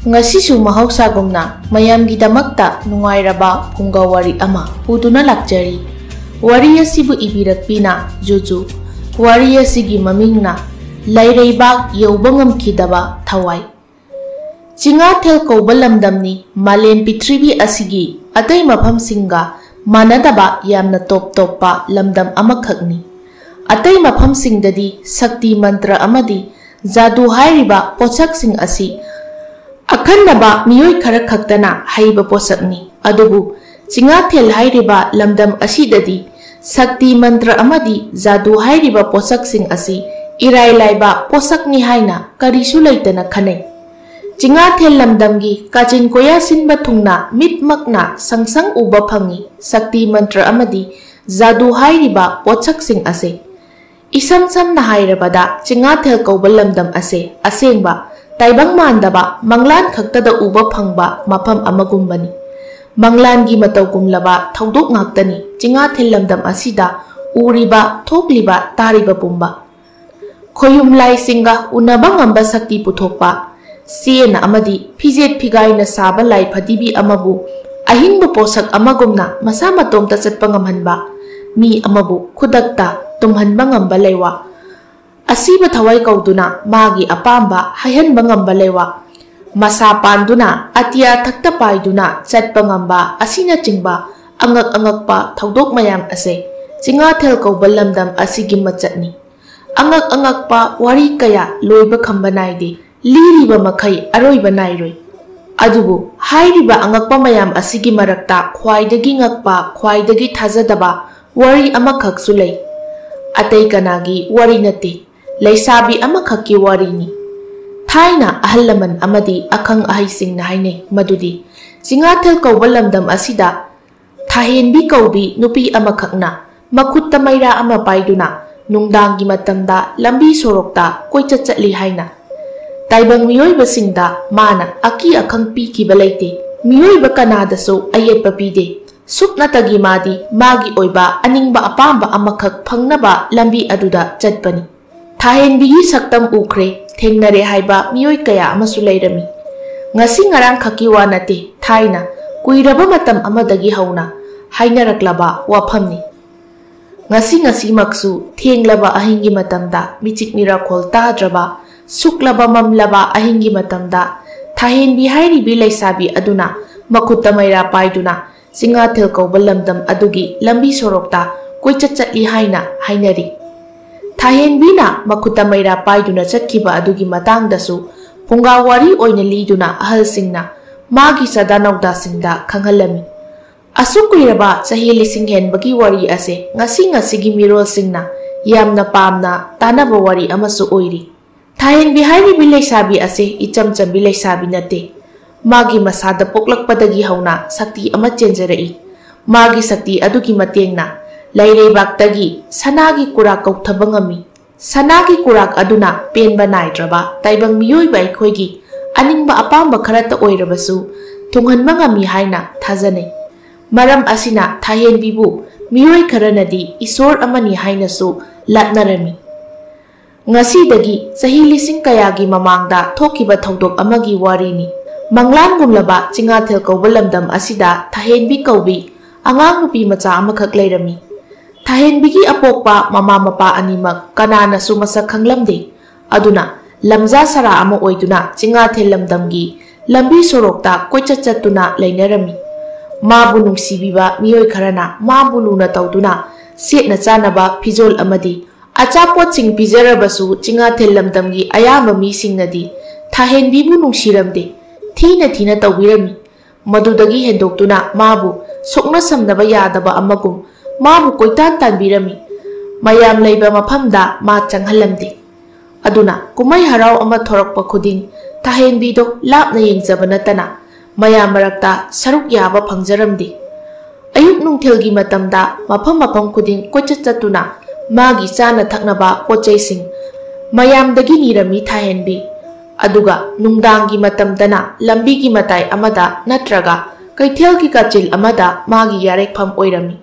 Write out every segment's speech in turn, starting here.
Ngasisu mahausagunna mayamgidamakta nungairaba phunga wari ama puduna lakjari. Wari asibu ibirakpina Juju. Wari asigi mamingna Laireibak yauba ngamkidaba thawai. Jingathel kauba lamdamni Malem Pitribi asigi atai mafamsinga manadaba yamna top-toppa lamdam amakhakni. Atai mafamsingdadi Sakti mantra amadi Jadu hairiba posaksing asi Akhandaba miyoi khara khaktana haiba posakni. Adubu Jingathel hairiba lamdam asidadi Sakti mantra amadi Jadu hairiba posaksing asi irai laiba posakni haina karisu laitana khanai. Jingathel lamdamgi kajin koya sinba thungna mitmakna sangsang uba phangi Sakti mantra amadi Jadu hairiba posaksing ase. Isam samna hairabada Jingathel kauba lamdam ase asengba Taibang mandaba manglan khaktada uba phangba mafam amagumbani. Manglangi matawgumlaba thaudok ngaktani Jingathel lamdam asida uriba thokliba tariba pumba. Khoyumlai singa unaba ngamba sakti puthokpa siena amadi phijet phigaina saba lai phadibi amabu ahingba posak amagumna masa matomta chatpa ngamhanba mi amabu khudakta tumhanba ngamba leiwa. Asiba thawai kauduna magi apamba hayan bangamba lewa. Masa panduna atia thakta paiduna chatpa ngamba asina chingba angak pa thaudok mayam ase Jingathel kauba lamdam asigi machatni. Angak pa wari kaya loiba khamba naide liriba makhai aroiba nairoi. Adubu hairiba angakpa mayam asigi marakta khwaidagi ngakpa khwaidagi thajadaba wari amakhak sulai. Atai kanagi wari nate Laisabi amakhaki warini. Thaina ahalaman amadi akhang ahaising na hainay madudi. Jingathel kauba lamdam asida thahenbi kaubi nupi amakhakna makutta mayra ama paiduna nungdangi matamda lambi sorokta koichat chatli haina. Taibang miyoiba singda mana aki akhang pikiba laite. Miyoiba kanadaso ayetpa pide. Suknatagi madi magi oiba aningba apamba amakhak phangnaba lambi aduda chatpani. Thahenbigi saktam ukre thengnare haiba miyoi kaya amasu leirami. Ngasi ngarang khaki wa nate thaina kuiraba matam amadagi hauna hainaraklaba wafamni. Ngasi maksu thenglaba ahingi matamda michik mirakhol tadraba suklaba mamlaba ahingi matamda thahenbi hairibi laisabi aduna makutta mayra paiduna Jingathel kauba lamdam adugi lambi sorokta koichat chatli haina hainari. Thahenbina makuta mayra paiduna chatkiba adugi matangdasu punga wari oina liduna ahalsingna magi sadanawda singda khanghalami. Asukuiraba sahi lising henbagi wari ase ngasi mirol singna yamna pamna tanaba wari amasu oiri. Thahenbi hairibi laisabi ase ichamchambi laisabi nate. Magi masada poklakpadagi hauna sakti ama chenjarai. Magi sakti adugi matengna Lairebaktagi sanagi kurak kauthabangami. Sanagi kurak aduna penba naidraba taibang miyoiba aikhoigi aningba apamba kharata oirabasu tunghanba ngami haina thajane. Maram asina thahenbibu miyoi kharanadi isor amani hainasu latnarami. Ngasidagi sahi lising kayagi mamangda thokiba thaudok amagi warini. Manglangumlaba Jingathel kauba lamdam asida thahenbi kaubi angang nupi macha amakhak leirami. Thahenbigi apokpa mama mapa animak kanana sumasak khanglamde. Aduna lamja sara ama oiduna Jingathel lamdamgi lambi sorokta koichat chatuna leinarami. Mabu nungsibiba miyoi kharana mabu luna tauduna setna chanaba phijol amadi achapot sing pijarabasu Jingathel lamdamgi ayamba misingnadi thahenbibu nungsiramde thina tawbirami. Madudagi hendoktuna mabu sokna samnaba yadaba amagum mabu koitan tanbirami. Mayam leiba mafamda ma changhalamde. Aduna kumai harau ama thorakpa khuding thahenbido lapna yengjaba natana mayam marakta saruk yaba phangjaramde. Ayuk nungthelgi matamda mafam khuding koichat chatuna magi chana thaknaba pochaising mayamdagi nirami thahenbi. Aduga nungdangi matamdana lambigi matai amada natraga kaithelgi kachil amada magi yarekpham oirami.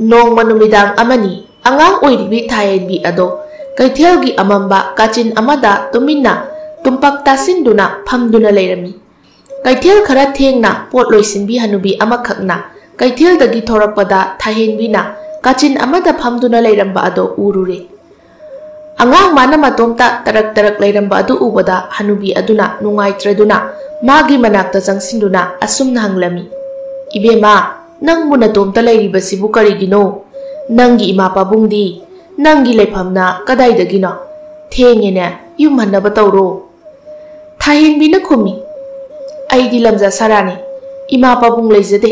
Nong manumidang amani angang oiribi thahenbi ado kaithelgi amamba kachin amada tuminna tumpak tasinduna phamduna leirami. Kaithel khara thengna pot loisinbi hanubi amakhakna kaithel dagi thorakpada thahenbina kachin amada phamduna leiramba ado urure. Angang mana matomta tarak leiramba adu ubada hanubi aduna nungaitraduna magi manakta changsinduna asumna hanglami. Ibema nang muna tomta leiribasibu karigino nangi ima pabungdi nangi leifamna kadaidagino thengene yum hannaba tawro. Thahenbina khumi aidi lamja sarani ima pabung leijade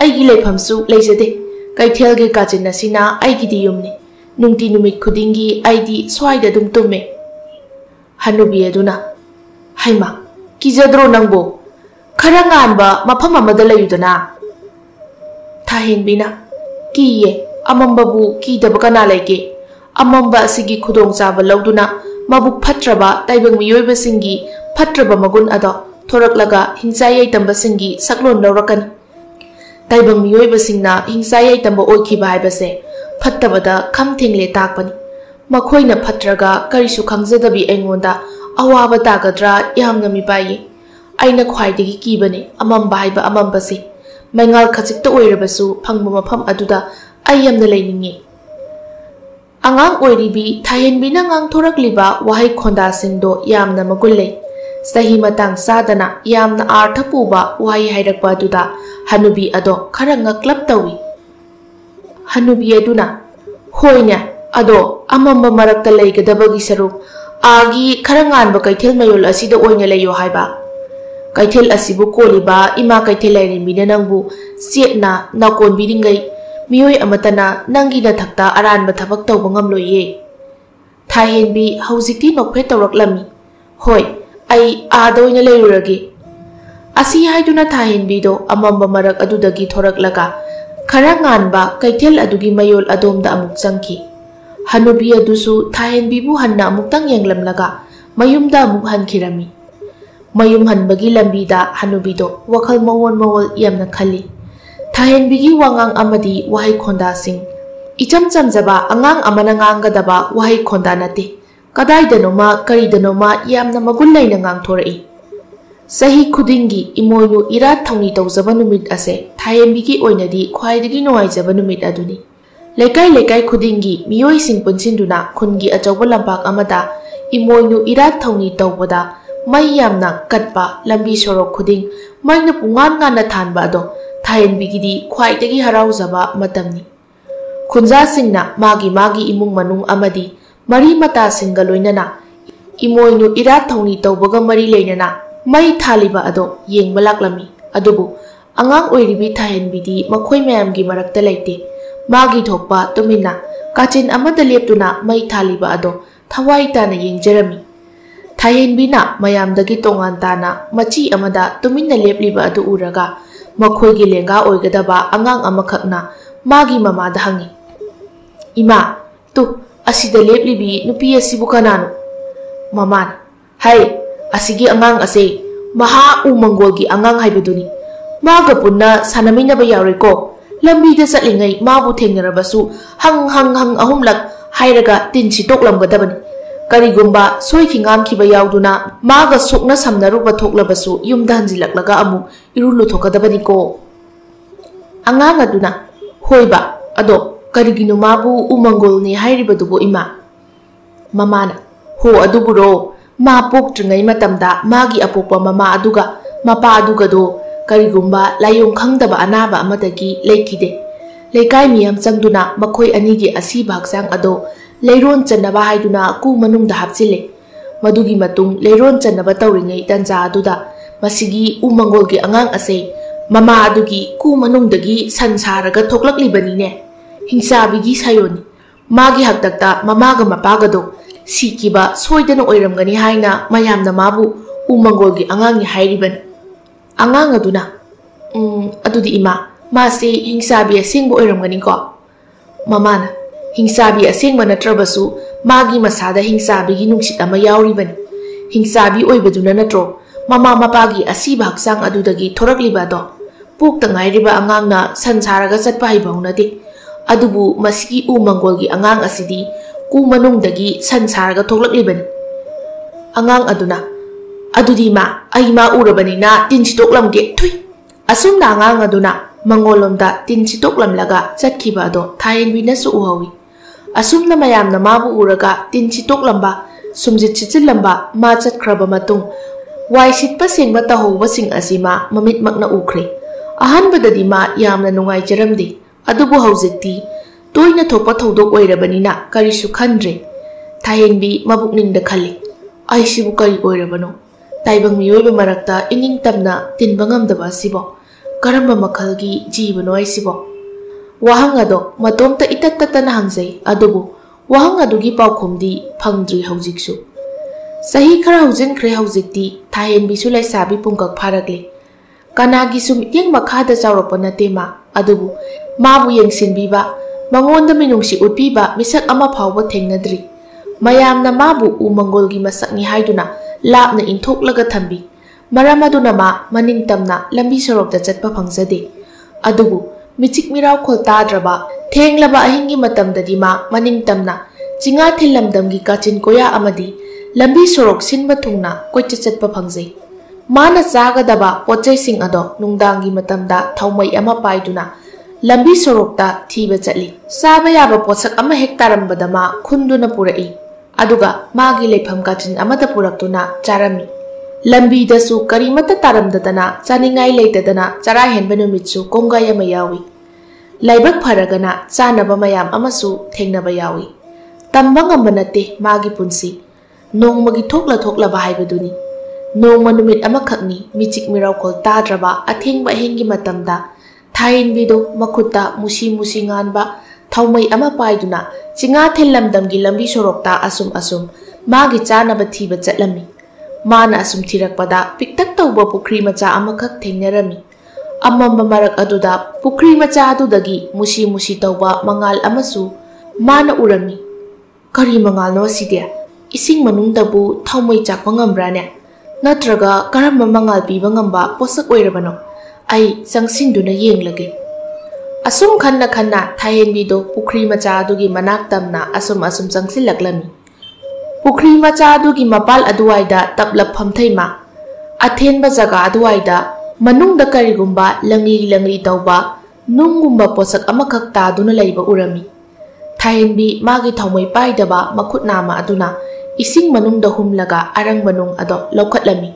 aigi leifamsu leijade kaithel ge kachin asina aigi di yumni nungti numit khudingi aidi swaida dum tumme. Hanubi aduna haima kizadro nangbo khara nganba mafam amada layudana. Thahenbina kiye amambabu kidaba kana lege amamba asigi khudong chaba lawduna mabuk phatraba taibang miyoiba singi phatraba magun ado thoraklaga hingsayai tamba singi saklon lawrakani. Taibang miyoiba singna hingsayai tamba oikhiba haibase phattabada kham thengle takpani. Makhoina phatraga karisu khangzadabi aingonda awaba tagadra yamna mipayi. Aina khwaidagi kibane amamba haiba amambasi maingal khachikta oirabasu phangba mafam aduda ai yamna leiningi. Angang oiribi Thahenbina ngang thorakliba wahai khonda singdo yamna magulle sahi matang sadana yamna artha puba wahai hairakpa aduda hanubi ado khara ngaklap tawi. Hanubi aduna hoina ado amamba marakta leigadabagi saruk agi khara nganba kaithel mayol asida oina leyo haiba. Kaithel asibu koliba ima kaithel lairinbina nangbu setna nakon bidingai miyoi amatana nangi na thakta aranba thabak tawba ngamloye. Thahenbi haujikti nokphe tawraklami hoi ai adoina leirurage. Asi haiduna Thahenbido amamba marak adudagi thoraklaga khara nganba kaithel adugi mayol adomda amuk changki. Hanubi adusu Thahenbibu hanna amuktang yenglamlaga mayumda amuk hankirami. Mayum hanbagi lambida hanubido wakhal mawol yamna khali. Thahenbigi wangang amadi wahai khonda sing icham chamjaba angang amana ngangadaba wahai khonda nate kadaidanoma karidanoma yamna magul laina ngang thorai. Sahi khudingi imoinu irat thongni tawjaba numit ase Thahenbigi oinadi khwaidagi nuaijaba numit aduni. Lekai khudingi miyoi sing punsinduna khungi achauba lampak amada imoinu irat thongni tawbada mai yamna katpa lambi sorok khuding maina pungan ngana thanba ado Thahenbigidi khwaidagi haraujaba matamni. Khunja singna magi imung manung amadi mari mata singa loinana imoinu irat thongni tawbaga mari leinana mai thaliba ado yengba laklami. Adubu angang oiribi Thahenbidi makhoi mayamgi marakta leite magi thokpa tumina kachin amada leptuna mai thaliba ado thawai tana yengjarami. Thahenbina mayamdagi tongan tana machi amada tumina lepliba adu uraga makhoigi lenga oigadaba angang amakhakna magi mamada hangi. Ima tu asida leplibi nupi asibu kanano. Mamana hai asigi angang ase maha umangolgi angang haibaduni maga punna sanaminaba yaureko lambida satlingai mabu thengnarabasu hang ahumlak hairaga tinsi toklamgadabani. Karigumba soiki ngamkiba yauduna maga sokna samnaruba thoklabasu yumda hanjilaklaga amu irulu thokadabani ko. Angang aduna hoiba ado karigino mabu umangolni hairibadubo ima. Mamana ho aduburo ma poktringai matamda magi apokpa mama aduga mapa aduga do karigumba layong khangdaba anaba amadagi leikide. Leikai miyam changduna makhoi anigi asiba haksang ado leiron chanaba haiduna ku manungda hapchile. Madugi matung leiron chanaba tawringai tanja aduda masigi umangolgi angang ase mama adugi ku manungdagi sansaraga thoklaklibanine. Hingsabigi sayoni magi haktakta mamaga mapagado sikiba soidana oiramgani haina mayamna mabu umangolgi angangi hairiban. Angang aduna adudi ima masi hingsabi asingbo oiramgani ko. Mamana hingsabi asingba natrabasu magi masada hingsabigi nungsit ama yauribani. Hingsabi oibaduna natro mama mapagi asiba haksang adudagi thorakliba do pukta ngairiba angangna sansaraga chatpa haibaunadi. Adubu masigi umangolgi angang asidi ku manungdagi sansaraga thoklaklibani. Angang aduna Adudi ma ai ma urabanina tin chitoklamge thui asumna ngang aduna mangolomda tin chitoklamlaga chatkiba ado thayenbi na su uhawi asumna mayamna mabu uraga tin chitoklamba sumjit chichilamba ma chatkraba matung wai sitpa sengba tahowba sing asima mamit makna ukhre ahanbadadi ma yamna nungai jaramdi adubu haujikti toina thokpa thodok oirabanina karisu khandre thayenbi mabukningda khali aisibu kari oirabano taibang miyoiba marakta ining tamna tinba ngamdaba asibo karamba makhalgi jibano aisibo wahang ado matomta itattatana hangjai adubu wahang adugi paukhomdi phangdri haujiksu sahi khara haujinkhre haujikti thayenbi su laisabi pungkak pharakle kanagi sum tiang makhada chawrapa natema adubu mabu yengsinbiba mangonda minungsi utpiba misak ama phawba thengnadri mayamna mabu umangolgi masakni haiduna lapna inthoklaga thambi maram aduna ma maningtamna lambi sorokta chatpa phangjade adubu michik miraw khol tadraba thenglaba ahingi matamdadi ma maningtamna chinga thilamdamgi kachin koya amadi lambi sorok sinba thungna koicha chatpa phangjai mana chagadaba pochai sing ado nungdangi matamda thaumai ama paiduna lambi sorokta thiba chatli saba yaba posak ama hektarambada ma khunduna purai aduga magi lepham kachin amada puraktuna charami lambi dasu karimata taramdadana chaningai leitadana chara henba numitsu konga yama yawi laibak pharagana chanaba mayam amasu thengnaba yawi tamba ngamba nate magi punsi nongmagi thokla ba haibaduni nongma numit amakhakni michik miraw khol tadraba athengba hengi matamda thayenbido makhutta musi nganba thaumai ama paiduna chinga thellamdamgi lambi sorokta asum magi chanaba thiba chatlami mana asum thirakpada piktak tawba pukri macha amakhak thengnarami amamba marak aduda pukri macha adudagi musi tawba mangal amasu mana urami kari mangal no sidia ising manungdabu thaumai chakpa ngambrane natraga karamba mangal piba ngamba posak oirabano ai sangsinduna yenglage asum khanna thayenbido pukri macha adugi manak tamna asum changsilaklami pukri macha adugi mapal aduwaida taplap phamthaima athenba jaga aduwaida manungda karigumba langli tawba nungumba posak amakhak taduna leiba urami thayenbi magi thaumai paidaba makhutnama aduna ising manungda humlaga arang manung ado lokhatlami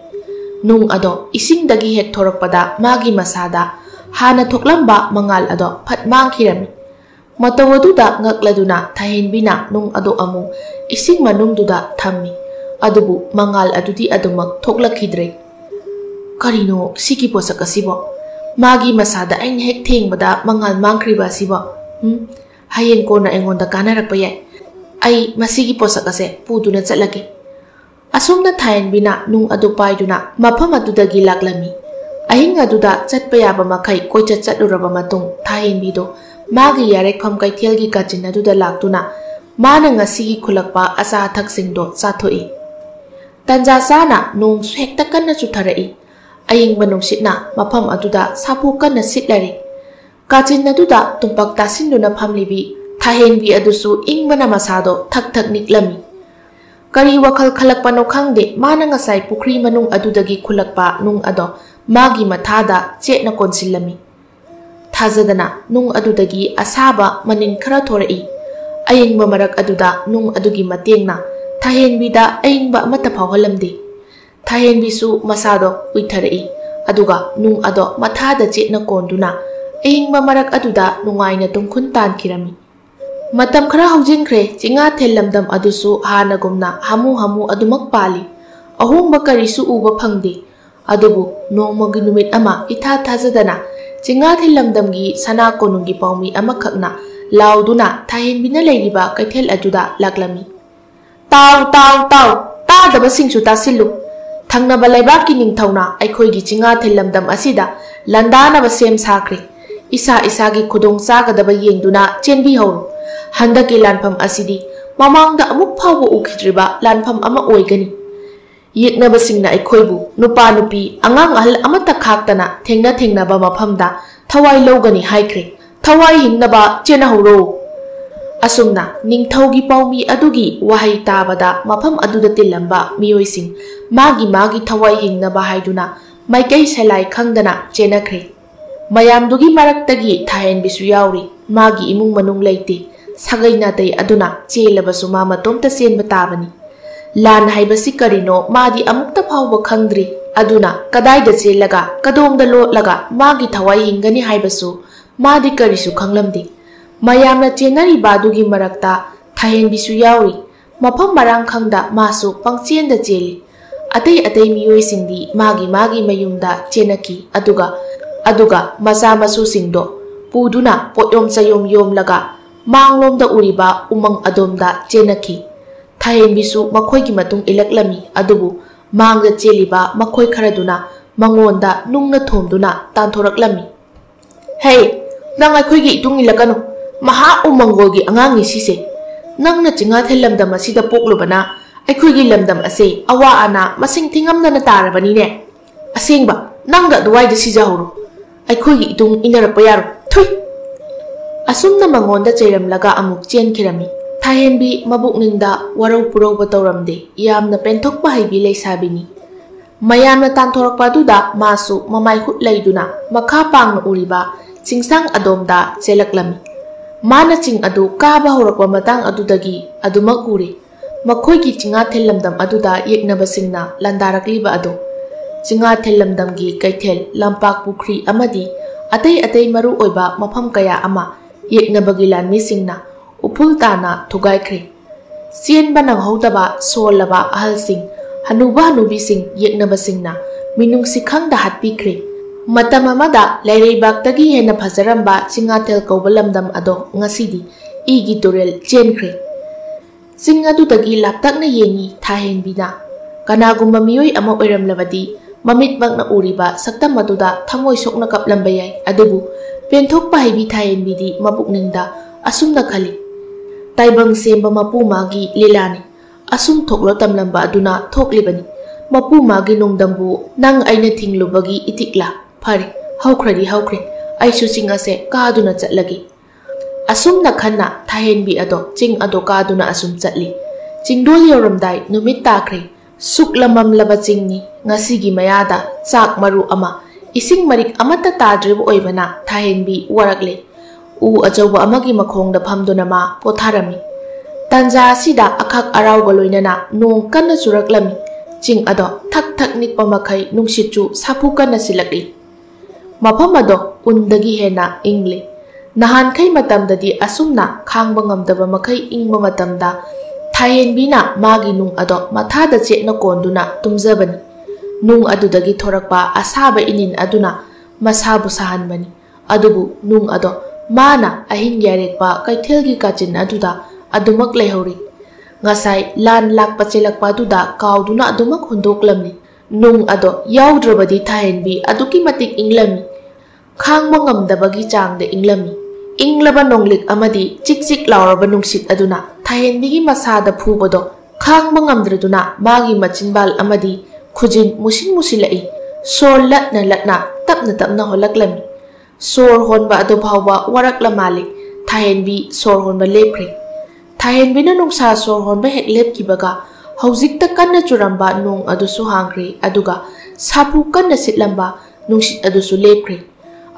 nung ado ising dagi hek thorakpada magi masada hana thoklamba mangal ado phat mangkhirami matawaduda ngakladuna thayenbina nung ado amu ising manungduda thammi adubu mangal adudi adumak thoklakhidre karino siki posak asibo magi masada ain hek thengbada mangal mangkhriba asibo hayeng kona engonda kanarakpa yai ai masigi posak ase puduna chatlagi asumna thayenbina nung adu paiduna mafam adudagi laklami ahing aduda chatpa yaba makhai koicha chatluraba matung thayenbido magi yarekham kaithelgi kachin aduda laktuna mana ngasigi khulakpa asa thaksingdo chathoi tanja sana nung swekta kanna chutharai aying manungsitna mafam aduda sapu kanna sitlari kachin aduda tumpak tasinduna phamlibi thayenbi adusu ingbana masado thak niklami kari wakhal khalakpano khangde mana ngasai pukri manung adudagi khulakpa nung ado magi mathada chetna konsilami thajadana nung adudagi asaba manin khara thorai ayingba marak aduda nung adugi matengna thayenbida ayingba amata phawhalamde thayenbisu masado uitharai aduga nung ado mathada chetna konduna ayingba marak aduda nungaina tungkhun tankirami matam khara haujinkre chinga thellamdam adusu hanagumna hamu adumak pali ahungba karisu uba phangde adubu nongmagi numit ama itha thajadana chinga thellamdamgi sana konungi paumi amakhakna lauduna thayenbina leiriba kaithel aduda laklami taw tadaba singsu tasillu thangnaba laibaki ningthauna aikhoigi chinga thellamdam asida landana ba sem sakre isagi khudong chagadaba yengduna chenbi hawru handaki lanpham asidi mamangda amuk phawba ukhidriba lanpham ama oigani yeknabasingna aikhoibu nupa nupi angang ahal amata khaktana thengnaba maphamda thawai logani haikre thawai hingnaba chena horo Asumna ningthaugi paumi adugi wahai tabada mafam aduda tilamba miyoising magi thawai hingnaba haiduna maikai selai khangdana chenakre. Mayamdugi maraktagi thahen bisu yauri magi imung manung leite sagai natai aduna chelabasu ma matomta senba tabani. Lan haibasi karino madi amukta phawba khangdri aduna kadaida chelaga kadongda lotlaga magi thawai hingani haibasu madi karisu khanglamdi. Mayamna chenariba adugi marakta thahen bisu yauri mafam marang khangda masu pangchenda cheli. Atay miyoisingdi magi mayumda chenaki aduga maza masu singdo puduna poyom sayom yom laga manglomda uriba umang adomda chenaki. Thahen bisu makhoi gi matung ilaklami adubu mangda cheliba makhoi kharaduna mangonda nungna thomduna tanthoraklami. Hey, nang akhoi gi itung ilakano maha umangol gi angangi sise nangna chinga thelamdam asida poklubana akhoi gi lamdam ase awa ana masing thingamdana tarabani ne asengba nangda duwai da sijahuru akhoi gi itung inarapa yaro thui asumna mangonda cheiramlaga amuk chen khirami. Thahenbi mabukningda warau purauba tauramde yamna penthokpa haibi leisabini. Mayamna tanthorakpa duda masu mamai khut leiduna makha pangna uriba chingsang adomda chelaklami. Mana ching adu kaba horakwa matang adudagi adumak uri makhoi gi chinga thelamdam aduda yeknabasingna landarakliba adu. Chinga thelamdam gi kaithel lampak pukri amadi atay maru oiba mafam kaya ama yeknabagi lanmi singna upul tana thugaikre. Sienba nanghodaba solaba ahalsing hanubi sing yeknabasingna minung sikhangda hatpikre. Matam amada laireibak-tagi hena phazaramba chingathel kauba lamdam ado ngasidi igi turel chenkre. Ching adudagi laptakna yengi thahenbina kanagumba miyoi ama oiramlabadi mamitmakna uriba saktam aduda thamoi sokna kaplamba yai adubu penthokpa haibi thahenbidi mabukningda asumna khali. Taibang semba mapu magi lilani asum thoklo tamlamba aduna thoklibani. Mapu magi nongdambu nang aina thinglubagi itikla. Phari haukradi aisu ching ase kaduna chatlagi. Asumna khanna thahenbi ado ching ado kaduna asum chatli. Chingdol yoramdai numit takre suklamam laba chingni ngasigi mayada chak maru ama ising marik amata tadribu oibana thahenbi warakle. U ajawa amagi makhongda phamduna ma potharami. Tanja sida akhak arauga loinana nong kanna churaklami. Ching ado thak nikpa makhai nungsichu sapu kanna silakli. Mafam ado undagi hena ingle. Nahan kai matamdadi asumna khangba ngamdaba makai ingba matamda thahenbina magi nung ado mathada chetna konduna tumjabani. Nung adudagi thorakpa asaba inin aduna masabu sahanbani. Adubu nung ado mana ahin yarekpa kaithelgi kachin aduda adumak leihori. Ngasai lan lakpa chelakpa aduda kauduna adumak hundoklamni. Nung ado yaudrabadi thahenbi aduki matik inglami. Khangba ngamdabagi changda inglami. Inglaba nonglik amadi chik lauraba nungsit aduna thahenbigi masada phubado khangba ngamdraduna magi machinbal amadi khujin musilai. Sor latna tapna holaklami. Sor honba adu phawba warakla malik thahenbi sor honba lepre. Thahenbina nungsa sor honba hek lepkibaga haujikta kanna churamba nung adusu hangre aduga sapu kanna sitlamba nungsit adusu lepre.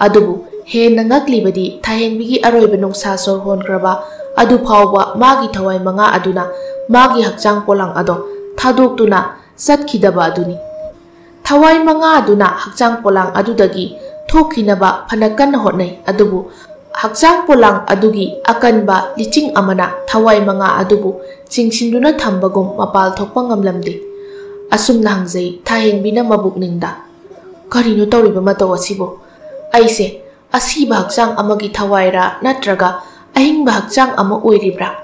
Adubu hena ngaklibadi thahenbigi aroiba nungsa sor hongraba adu phawba magi thawai manga aduna magi hakchang polang ado thadoktuna satkidaba aduni. Thawai manga aduna hakchang polang adudagi thokhinaba phanakan hotnai adubu hakchang polang adugi akanba liching amana thawai manga adubu chingsinduna thambagum mapal thokpa ngamlamde. Asumna hangjai thahenbina mabukningda karino tawriba mataw asibo aise asiba hakchang amagi thawaira natraga ahingba hakchang ama oiribra.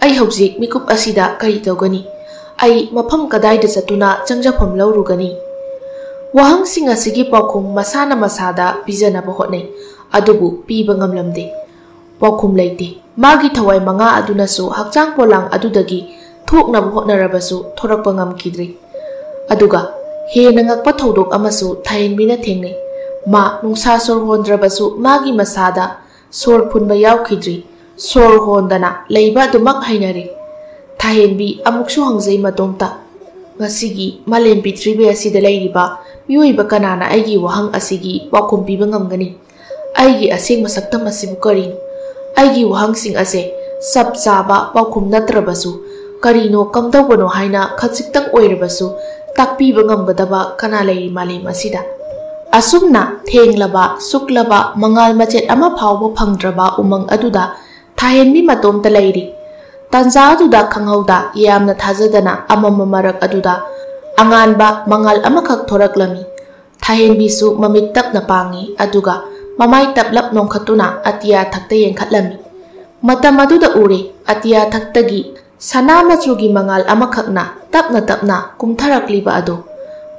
Ai haujik mikup asida kari tawgani ai mafam kadaida chatuna changjafam laurugani. Wahang sing asigi paukhum masana masada pijanaba hotnai adubu piba ngamlamde. Paukhum leite magi thawai manga adunasu hakchang polang adudagi thoknaba hotnarabasu thorakpa ngamkidri. Aduga hena ngakpa thodok amasu thahenbina thengnai. Ma nungsa sor hondrabasu magi masada sor phunba yaukidri Sor hondana leiba dumak hainari. Thahenbi amuksu hangjai matomta. Ngasigi malem pitribe asida leiriba mioiba kanana aigi wahang asigi pakhum piba ngamgani. Aigi aseng masaktam asibu karino. Aigi wahang sing ase sab chaba pakhum natrabasu karino kamdawbano haina khatsiktang oirabasu takpiba ngamgadaba kana leiri malem asida. Asumna thenglaba suklaba mangal machet ama phawba phangdraba umang aduda thahenbi matomta leiri. Tanza aduda khanghauda yamna thajadana amama marak aduda anganba mangal amakhak thoraklami. Thahenbi su mamit tapna pangi aduga mamai taplap nongkhatuna atiya thakta yengkhatlami. Matam aduda ure atiya thaktagi sana machugi mangal amakhakna tapna kumtharakliba adu.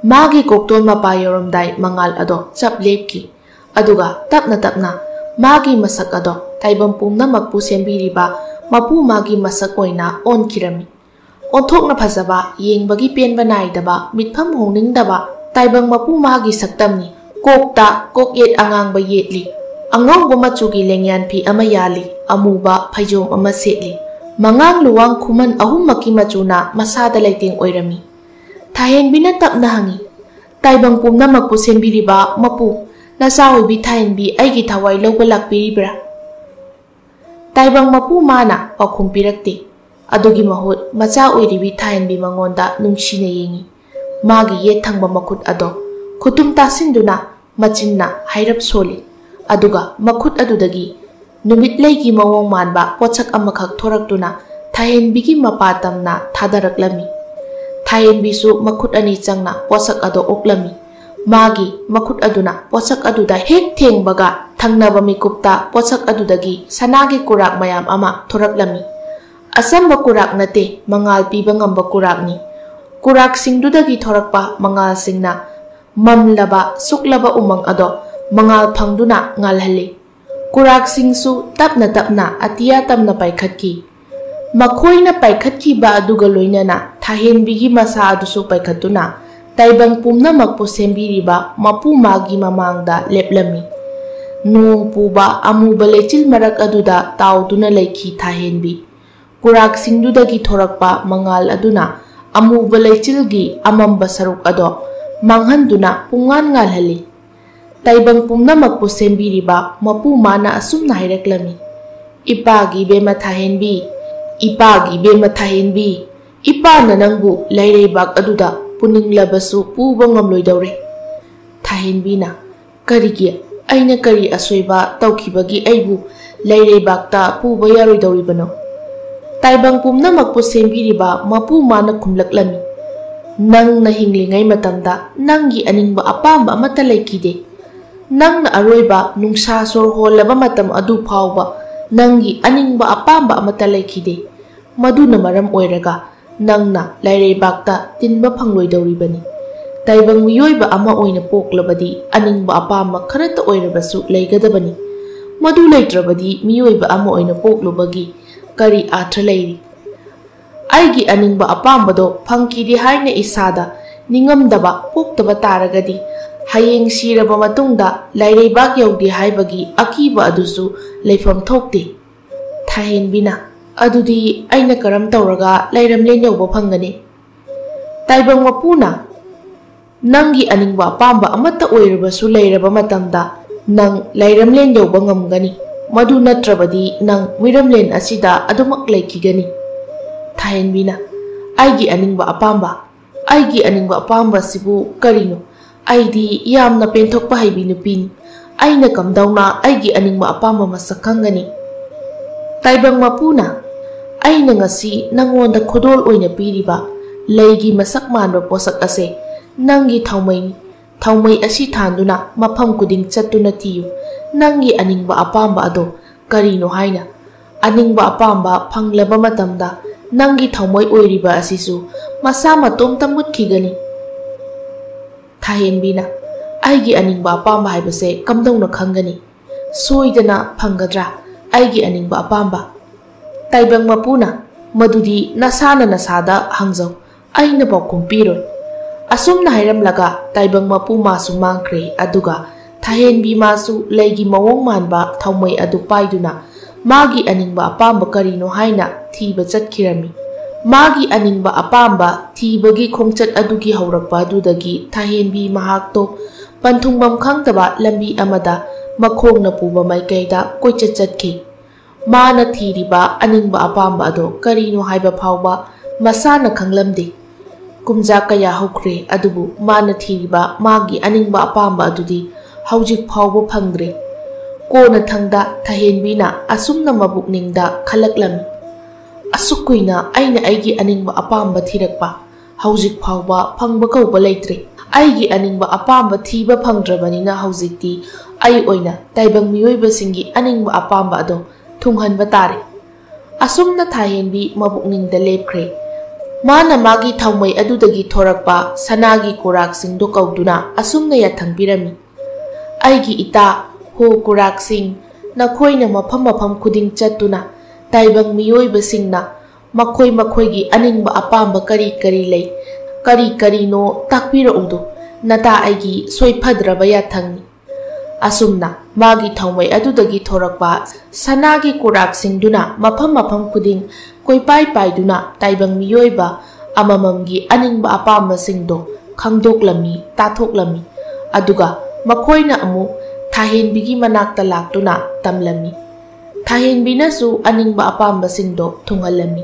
Magi kokton mapa yoromdai mangal ado chap lepki aduga tapna magi masak ado taibam pumnamakpu sembiriba mapu magi masak oina onkirami. Onthokna phajaba yengbagi penba naidaba mitpham hongningdaba taibang mapu magi saktamni kokta kokyet angangba yetli angawba machugi lengyan phi ama yali amuba phaijom ama setli mangang luwang khuman ahummaki machuna masada leiteng oirami. Thahenbina tapna hangi taibang pumnamakpu sembiriba mapu nasaoibi thahenbi aigi thawai lawba lakpiribra. Taibang mapu mana pakhum pirakte adugi mahut macha oiribi thahenbi mangonda nungsina yengi. Magi ye thangba makhut ado khutum tasinduna machinna hairap soli aduga makhut adudagi numit leigi mawong manba pochak amakhak thoraktuna thahenbigi mapatamna thadaraklami. Thahenbi su makhut ani changna pochak ado oklami. Magi makhut aduna pochak aduda hek thengbaga thangnaba mikupta pochak adudagi sanagi kurak mayam ama thoraklami. Asamba kurak nate mangal piba ngamba kurak ni. Kurak singdudagi thorakpa mangal singna mamlaba suklaba umang ado mangal phangduna ngalhali. Kurak singsu tapna atiya tamna paikhatki. Makhoina paikhatki ba aduga loinana thahenbigi masa adusu paikhatuna taibang pumnamakpu sembiriba mapu magi mamangda leplami. Nung puba amuba lechil marak aduda tauduna leikhi thahenbi. Kurak singdudagi thorakpa mangal aduna amuba lechilgi amamba saruk ado manghanduna pungan ngalhali. Taibang pumnamakpu sembiriba mapu mana asumna hairaklami. Ipagi bema thahenbi ipana nangbu laireibak aduda puninglabasu puba ngamloidawre. Thahenbina karigi aina kari asoiba tawkhibagi aibu laireibakta puba yaroidawribano. Taibang pumnamakpu sembiriba mapu mana khumlaklami. Nangna hinglingai matamda nangi aningba apamba amata leikide. Nangna aroiba nungsa sor holaba matam adu phawba nangi aningba apamba amata leikide. Maduna maram oiraga nangna laireibakta tinba phangloidawribani. Taibang miyoiba ama oina poklabadi aningba apamba kharata oirabasu leigadabani. Madu leitrabadi miyoiba ama oina poklubagi kari atra leiri. Aigi aningba apambado phangkidi haina isada ningamdaba poktaba taragadi hayeng siraba matungda laireibak yaudi haibagi akiba adusu leifam thokte. Thahenbina adudi aina karam tawraga lairamlen yauba phangani. Taibang mapuna nangi aningba apamba amata oirabasu leiraba matamda nang lairamlen yauba ngamgani. Madu natrabadi nang miramlen asida adumak leikigani. Thahenbina aigi aningba apamba sibu karino aidi yamna penthokpa haibi nupini aina kamdauna aigi aningba apamba masakhangani. Taibang mapuna aina ngasi nangonda khodol oina piriba leigi masak manba posak ase nangi thaumai asi thanduna mafam kuding chattuna tiyu nangi aningba apamba ado karino haina. Aningba apamba phanglaba matamda nangi thaumai oiriba asisu masa matomta mutkigani. Thahenbina aigi aningba apamba haibase kamdauna khangani soidana phangadra aigi aningba apamba. Taibang mapuna madudi nasada hangzau aina pakhum piroi. Asumna hairamlaga taibang mapu masu mangkre aduga thahenbi masu leigi mawong manba thaumai adu paiduna Magi aningba apamba karino haina thiba chatkirami. Magi aningba apamba thibagi khongchat adugi haurakpa adudagi thahenbi mahakto panthungbam khangtaba lambi amada makhongna puba maikaida koichat chatki. Mana thiriba aningba apamba ado karino haiba phawba masana khanglamde. Kumja kaya hokre adubu mana thiriba magi aningba apamba adudi haujik phawba phangdre. Kona thangda thahenbina asumna mabukningda khalaklami. Asukuina aina aigi aningba apamba thirakpa haujik phawba phangba kauba leitre. Aigi aningba apamba thiba phangdrabanina haujikti ai oina taibang miyoibasingi aningba apamba ado thunghanba tare. Asumna thahenbi mabukningda lepkhre. Mana magi thaumai adudagi thorakpa sanagi kurak singdo kauduna asumna yathangpirami. Aigi ita ho kurak sing nakhoina mafam khuding chatuna taibang miyoibasingna makhoi makhoigi aningba apamba kari lei kari no takpira udo nata aigi soifadraba yathangni. Asumna magi thaumai adudagi thorakpa sanagi kurak singduna mafam khuding koipai paiduna taibang miyoiba amamamgi aningba apamba singdo khangdoklami tathoklami aduga makhoina amu thahenbigi manakta laktuna tamlami. Thahenbinasu aningba apamba singdo thungalami.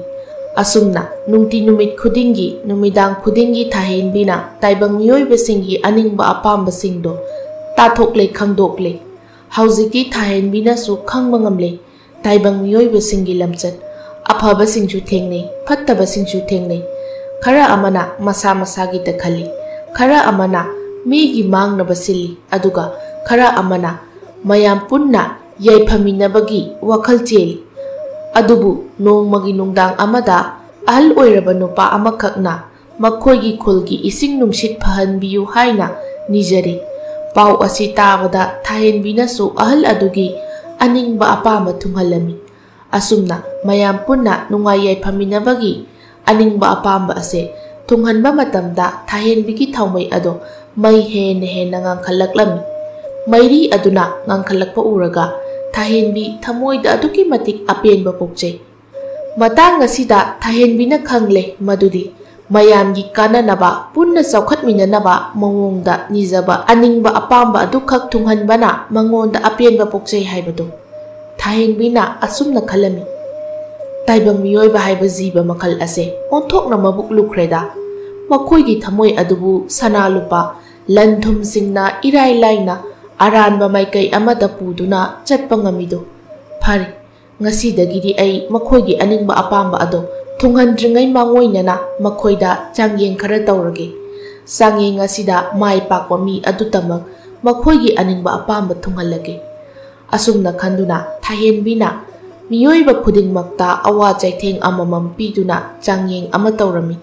Asumna nungti numit khudingi numidang khudingi thahenbina taibang miyoibasingi aningba apamba singdo tathokle khangdokle. Haujiki thahenbinasu khangmangamle taibang miyoibasingi lamchat afaba singju thengnei phattaba singju thengnei. Khara amana masa masagi ta khali, khara amana migi mangnaba sili aduga khara amana mayam punna yaifaminabagi wakhal cheli. Adubu nongmagi nungdang amada ahal oiraba nupa amakhakna makhoigi khulgi ising nungsit phahanbiyu haina nijari. Pau asi tabada thahenbinasu ahal adugi aningba apama thunghalami. Asumna mayam punna nungai yaifaminabagi aningba apamba ase thunghanba matamda thahenbigi thaumai ado mai hen ngangkhalaklami. Mairi aduna ngangkhalakpa uraga thahenbi thamoida aduki matik apenba pokjai. Matang asida thahenbina khangle madudi mayamgi kananaba punna chaukhatminanaba mangongda nijaba aningba apamba adukhak thunghanbana mangonda apenba pokjai haibado. Thahenbina asumna khalami. Taibang miyoiba haiba jiba makhal ase onthokna mabuk lukhreda. Makhoigi thamoi adubu sana lupa lanthum singna irai laina aranba maikai amada puduna chatpa ngamido. Phari ngasidagidi ai makhoigi aningba apamba ado thunghandringai mangoinana makhoida changyeng khara tawrage. Changyeng asida mai pakwa mi adutamak makhoigi aningba apamba thunghalage. Asumna khanduna thahenbina miyoiba khudingmakta awa chaitheng amamam piduna changyeng ama tawrami.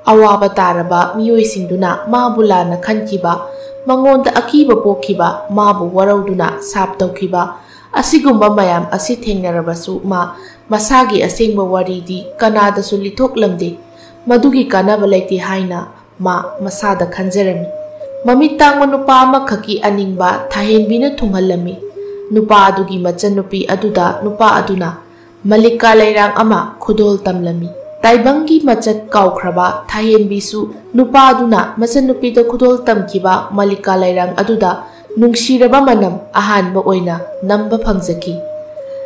Awaba taraba miyoisingduna mabulana khankiba mangonda akiba pokhiba mabu warauduna sap tawkiba asigumba mayam asi thengnarabasu ma masagi asengba waridi kanadasu lithoklamde madugi kanaba laiti haina ma masada khanjarami. Mamitang nupa amakhaki aningba thahenbina thunghalami. Nupa adugi machanupi aduda nupa aduna malika lairang ama khudol tamlami. Taibangi machat kaukhraba thahenbisu nupa aduna machanupida khudol tamkiba malika lairang aduda nungsiraba manam ahanba oina namba phangjaki.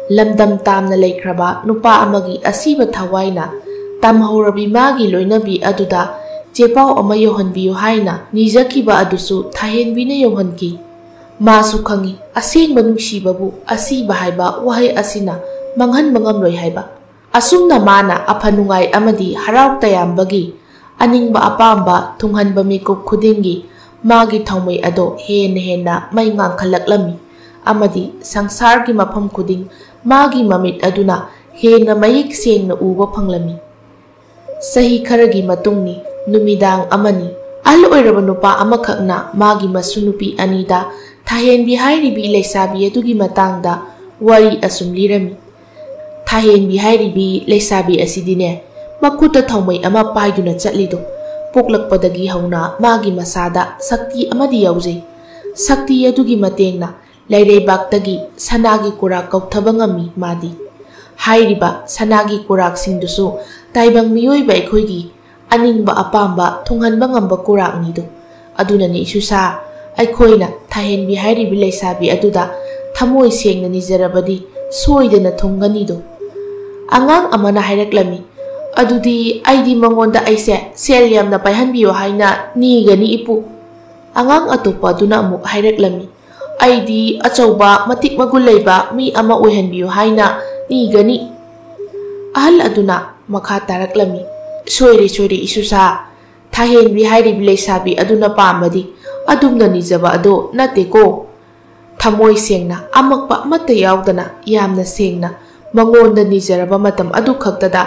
Lamdam tamna leikraba nupa amagi asiba thawaina tamhorabi magi loinabi aduda chepau ama yohanbiyu haina nijakiba adusu thahenbina yohanki. Masu khangi asengba nungsibabu asiba haiba wahai asina manghan mangamloi haiba. Asumna mana aphanungai amadi harau tayambagi aningba apamba thunghanba mikup khudingi magi thaumai ado henna mai ngangkhalaklami amadi sangsargi mafam khuding magi mamit aduna henna mayik sengna uba phanglami. Sahi kharagi matungni numidang amani al oiraba nupa amakhakna magi masunupi anida thahenbi hairibi leisabi adugi matangda wari asum lirami. Thahenbi hairibi leisabi asidine makuta thaumai ama paiduna chatlido poklakpadagi hauna magi masada sakti amadi yaujai. Sakti adugi matengna ꯂꯩꯔꯩꯕꯥꯛꯇꯒꯤ ꯁꯅꯥꯒꯤ ꯀꯨꯔꯥꯛ ꯀꯧꯊꯕ ꯉꯝꯃꯤ ꯃꯥꯗꯤ꯫ ꯍꯥꯏꯔꯤꯕ ꯁꯅꯥꯒꯤ ꯀꯨꯔꯥꯛꯁꯤꯡꯗꯨꯁꯨ ꯇꯥꯏꯕꯪ ꯃꯤꯑꯣꯏꯕ ꯑꯩꯈꯣꯏꯒꯤ ꯑꯅꯤꯡꯕ ꯑꯄꯥꯝꯕ ꯊꯨꯡꯍꯟꯕ ꯉꯝꯕ ꯀꯨꯔꯥꯛꯅꯤꯗꯣ꯫ ꯑꯗꯨꯅꯅꯤ ꯏꯁꯨꯁꯥ, ꯑꯩꯈꯣꯏꯅ ꯊꯥꯍꯦꯟꯕꯤ ꯍꯥꯏꯔꯤꯕꯤ ꯂꯩꯁꯥꯕꯤ ꯑꯗꯨꯗ ꯊꯃꯣꯏ ꯁꯦꯡꯅ ꯅꯤꯖꯔꯕꯗꯤ ꯁꯣꯏꯗꯅ ꯊꯨꯡꯒꯅꯤꯗꯣ꯫ ꯑꯉꯥꯡ ꯑꯃꯅ ꯍꯥꯏꯔꯛꯂꯝꯃꯤ, ꯑꯗꯨꯗꯤ ꯑꯩꯗꯤ ꯃꯉꯣꯟꯗ ꯑꯩꯁꯦ ꯁꯦꯜ ꯌꯥꯝꯅ ꯄꯥꯏꯍꯟꯕꯤꯌꯣ ꯍꯥꯏꯅ ꯅꯤꯒꯅꯤ ꯏꯄꯨ꯫ ꯑꯉꯥꯡ ꯑꯇꯣꯞꯄ ꯑꯗꯨꯅ ꯑꯃꯨꯛ ꯍꯥꯏꯔꯛꯂꯝꯃꯤ, ꯑꯩꯗꯤ ꯑꯆꯧꯕ ꯃꯇꯤꯛ ꯃꯒꯨꯟ ꯂꯩꯕ ꯃꯤ ꯑꯃ ꯑꯣꯏꯍꯟꯕꯤꯌꯨ ꯍꯥꯏꯅ ꯅꯤꯒꯅꯤ꯫ ꯑꯍꯜ ꯑꯗꯨꯅ ꯃꯈꯥ ꯇꯥꯔꯛꯂꯝꯃꯤ, ꯁꯣꯏꯔꯦ ꯏꯁꯨꯁꯥ, ꯊꯥꯍꯦꯟꯕꯤ ꯍꯥꯏꯔꯤꯕꯤ ꯂꯩꯁꯥꯕꯤ ꯑꯗꯨꯅ ꯄꯥꯝꯕꯗꯤ ꯑꯗꯨꯝꯅ ꯅꯤꯖꯕ ꯑꯗꯣ ꯅꯠꯇꯦꯀꯣ꯫ ꯊꯃꯣꯏ ꯁꯦꯡꯅ ꯑꯃꯛꯄ ꯑꯃꯠꯇ ꯌꯥꯎꯗꯅ ꯌꯥꯝꯅ ꯁꯦꯡꯅ ꯃꯉꯣꯟꯗ ꯅꯤꯖꯔꯕ ꯃꯇꯝ ꯑꯗꯨ ꯈꯛꯇꯗ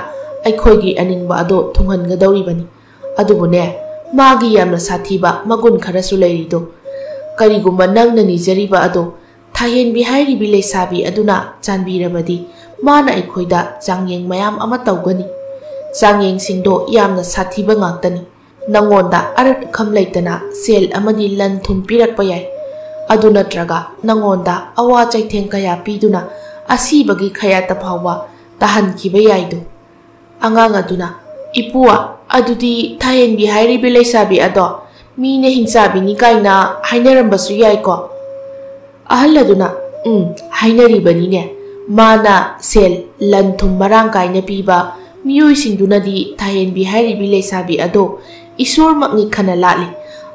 ꯑꯩꯈꯣꯏꯒꯤ ꯑꯅꯤꯡꯕ ꯑꯗꯣ ꯊꯨꯡꯍꯟꯒꯗꯧꯔꯤꯕꯅꯤ꯫ ꯑꯗꯨꯕꯨꯅꯦ, ꯃꯥꯒꯤ ꯌꯥꯝꯅ ꯁꯥꯊꯤꯕ ꯃꯒꯨꯟ ꯈꯔꯁꯨ ꯂꯩꯔꯤꯗꯣ꯫ ꯀꯔꯤꯒꯨꯝꯕ ꯅꯪꯅ ꯅꯤꯖꯔꯤꯕ ꯑꯗꯣ ꯊꯥꯍꯦꯟꯕꯤ ꯍꯥꯏꯔꯤꯕꯤ ꯂꯩꯁꯥꯕꯤ ꯑꯗꯨꯅ ꯆꯥꯟꯕꯤꯔꯕꯗꯤ ꯃꯥꯅ ꯑꯩꯈꯣꯏꯗ ꯆꯥꯡꯌꯦꯡ ꯃꯌꯥꯝ ꯑꯃ ꯇꯧꯒꯅꯤ꯫ ꯆꯥꯡꯌꯦꯡꯁꯤꯡꯗꯣ ꯌꯥꯝꯅ ꯁꯥꯊꯤꯕ ꯉꯥꯛꯇꯅꯤ꯫ ꯅꯪꯉꯣꯟꯗ ꯑꯔꯠ ꯑꯈꯝ ꯂꯩꯇꯅ ꯁꯦꯜ ꯑꯃꯗꯤ ꯂꯟ ꯊꯨꯝ ꯄꯤꯔꯛꯄ ꯌꯥꯏ꯫ ꯑꯗꯨ ꯅꯠꯇ꯭ꯔꯒ ꯅꯪꯉꯣꯟꯗ ꯑꯋꯥ ꯆꯩꯊꯦꯡ ꯀꯌꯥ ꯄꯤꯗꯨꯅ ꯑꯁꯤꯕꯒꯤ ꯈꯌꯥꯠꯇ ꯐꯥꯎꯕ ꯇꯥꯍꯟꯈꯤꯕ ꯌꯥꯏꯗꯣ꯫ ꯑꯉꯥꯡ ꯑꯗꯨꯅ, ꯏꯄꯨꯋꯥ, ꯑꯗꯨꯗꯤ ꯊꯥꯍꯦꯟꯕꯤ ꯍꯥꯏꯔꯤꯕꯤ ꯂꯩꯁꯥꯕꯤ ꯑꯗꯣ ꯃꯤꯅ ꯍꯤꯡꯆꯥꯕꯤꯅꯤ ꯀꯥꯏꯅ ꯍꯥꯏꯅꯔꯝꯕꯁꯨ ꯌꯥꯏꯀꯣ꯫ ꯑꯍꯜ ꯑꯗꯨꯅ, ꯍꯥꯏꯅꯔꯤꯕꯅꯤꯅꯦ꯫ ꯃꯥꯅ ꯁꯦꯜ ꯂꯟ ꯊꯨꯝ ꯃꯔꯥꯡ ꯀꯥꯏꯅ ꯄꯤꯕ ꯃꯤꯑꯣꯏꯁꯤꯡꯗꯨꯅꯗꯤ ꯊꯥꯍꯦꯟꯕꯤ ꯍꯥꯏꯔꯤꯕꯤ ꯂꯩꯁꯥꯕꯤ ꯑꯗꯣ ꯏꯁꯣꯔꯃꯛꯅꯤ ꯈꯟꯅ ꯂꯥꯠꯂꯤ꯫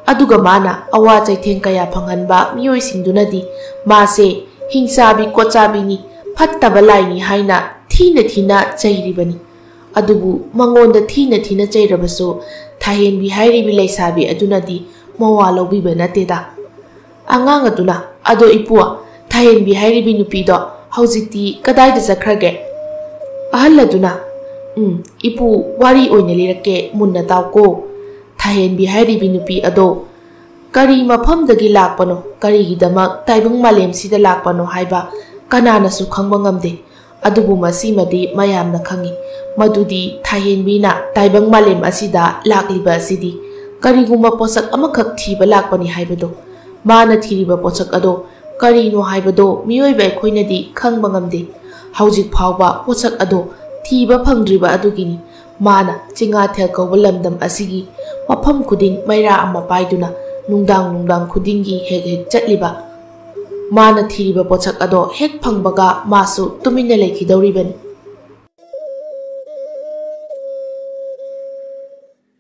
ꯑꯗꯨꯒ ꯃꯥꯅ ꯑꯋꯥ ꯆꯩꯊꯦꯡ ꯀꯌꯥ ꯐꯪꯍꯟꯕ ꯃꯤꯑꯣꯏꯁꯤꯡꯗꯨꯅꯗꯤ ꯃꯥꯁꯦ ꯍꯤꯡꯆꯥꯕꯤ ꯀꯣꯠꯆꯥꯕꯤꯅꯤ, ꯐꯠꯇꯕ ꯂꯥꯏꯅꯤ ꯍꯥꯏꯅ ꯊꯤꯅ ꯆꯩꯔꯤꯕꯅꯤ꯫ ꯑꯗꯨꯕꯨ ꯃꯉꯣꯟꯗ ꯊꯤꯅ ꯆꯩꯔꯕꯁꯨ ꯊꯥꯍꯦꯟꯕꯤ ꯍꯥꯏꯔꯤꯕꯤ ꯂꯩꯁꯥꯕꯤ ꯑꯗꯨꯅꯗꯤ ꯃꯋꯥ ꯂꯧꯕꯤꯕ ꯅꯠꯇꯦꯗ꯫ ꯑꯉꯥꯡ ꯑꯗꯨꯅ, ꯑꯗꯣ ꯏꯄꯨ, ꯊꯥꯍꯦꯟꯕꯤ ꯍꯥꯏꯔꯤꯕꯤ ꯅꯨꯄꯤꯗꯣ ꯍꯧꯖꯤꯛꯇꯤ ꯀꯗꯥꯏꯗ ꯆꯠꯈ꯭ꯔꯒꯦ? ꯑꯍꯜ ꯑꯗꯨꯅ, ꯏꯄꯨ, ꯋꯥꯔꯤ ꯑꯣꯏꯅ ꯂꯤꯔꯛꯀꯦ, ꯃꯨꯟꯅ ꯇꯥꯎꯀꯣ꯫ ꯊꯥꯍꯦꯟꯕꯤ ꯍꯥꯏꯔꯤꯕꯤ ꯅꯨꯄꯤ ꯑꯗꯣ ꯀꯔꯤ ꯃꯐꯝꯗꯒꯤ ꯂꯥꯛꯄꯅꯣ, ꯀꯔꯤꯒꯤꯗꯃꯛ ꯇꯥꯏꯕꯪ ꯃꯥꯂꯦꯝꯁꯤꯗ ꯂꯥꯛꯄꯅꯣ ꯍꯥꯏꯕ ꯀꯅꯥꯅꯁꯨ ꯈꯪꯕ ꯉꯝꯗꯦ꯫ ꯑꯗꯨꯕꯨ ꯃꯁꯤꯃꯗꯤ ꯃꯌꯥꯝꯅ ꯈꯪꯏ, ꯃꯗꯨꯗꯤ ꯊꯥꯍꯦꯟꯕꯤꯅ ꯇꯥꯏꯕꯪ ꯃꯥꯂꯦꯝ ꯑꯁꯤꯗ ꯂꯥꯛꯂꯤꯕ ꯑꯁꯤꯗꯤ ꯀꯔꯤꯒꯨꯝꯕ ꯄꯣꯠꯁꯛ ꯑꯃꯈꯛ ꯊꯤꯕ ꯂꯥꯛꯄꯅꯤ ꯍꯥꯏꯕꯗꯣ꯫ ꯃꯥꯅ ꯊꯤꯔꯤꯕ ꯄꯣꯠꯁꯛ ꯑꯗꯣ ꯀꯔꯤꯅꯣ ꯍꯥꯏꯕꯗꯣ ꯃꯤꯑꯣꯏꯕ ꯑꯩꯈꯣꯏꯅꯗꯤ ꯈꯪꯕ ꯉꯝꯗꯦ꯫ ꯍꯧꯖꯤꯛ ꯐꯥꯎꯕ ꯄꯣꯠꯁꯛ ꯑꯗꯣ ꯊꯤꯕ ꯐꯪꯗ꯭ꯔꯤꯕ ꯑꯗꯨꯒꯤꯅꯤ ꯃꯥꯅ ꯆꯤꯡꯉꯥꯊꯦꯜ ꯀꯧꯕ ꯂꯝꯗꯝ ꯑꯁꯤꯒꯤ ꯃꯐꯝ ꯈꯨꯗꯤꯡ ꯃꯩꯔꯥ ꯑꯃ ꯄꯥꯏꯗꯨꯅ ꯅꯨꯡꯗꯥꯡ ꯈꯨꯗꯤꯡꯒꯤ ꯍꯦꯛ ꯆꯠꯂꯤꯕ꯫ ꯃꯥꯅ ꯊꯤꯔꯤꯕ ꯄꯣꯠꯁꯛ ꯑꯗꯣ ꯍꯦꯛ ꯐꯪꯕꯒ ꯃꯥꯁꯨ ꯇꯨꯃꯤꯟꯅ ꯂꯩꯈꯤꯗꯧꯔꯤꯕꯅꯤ꯫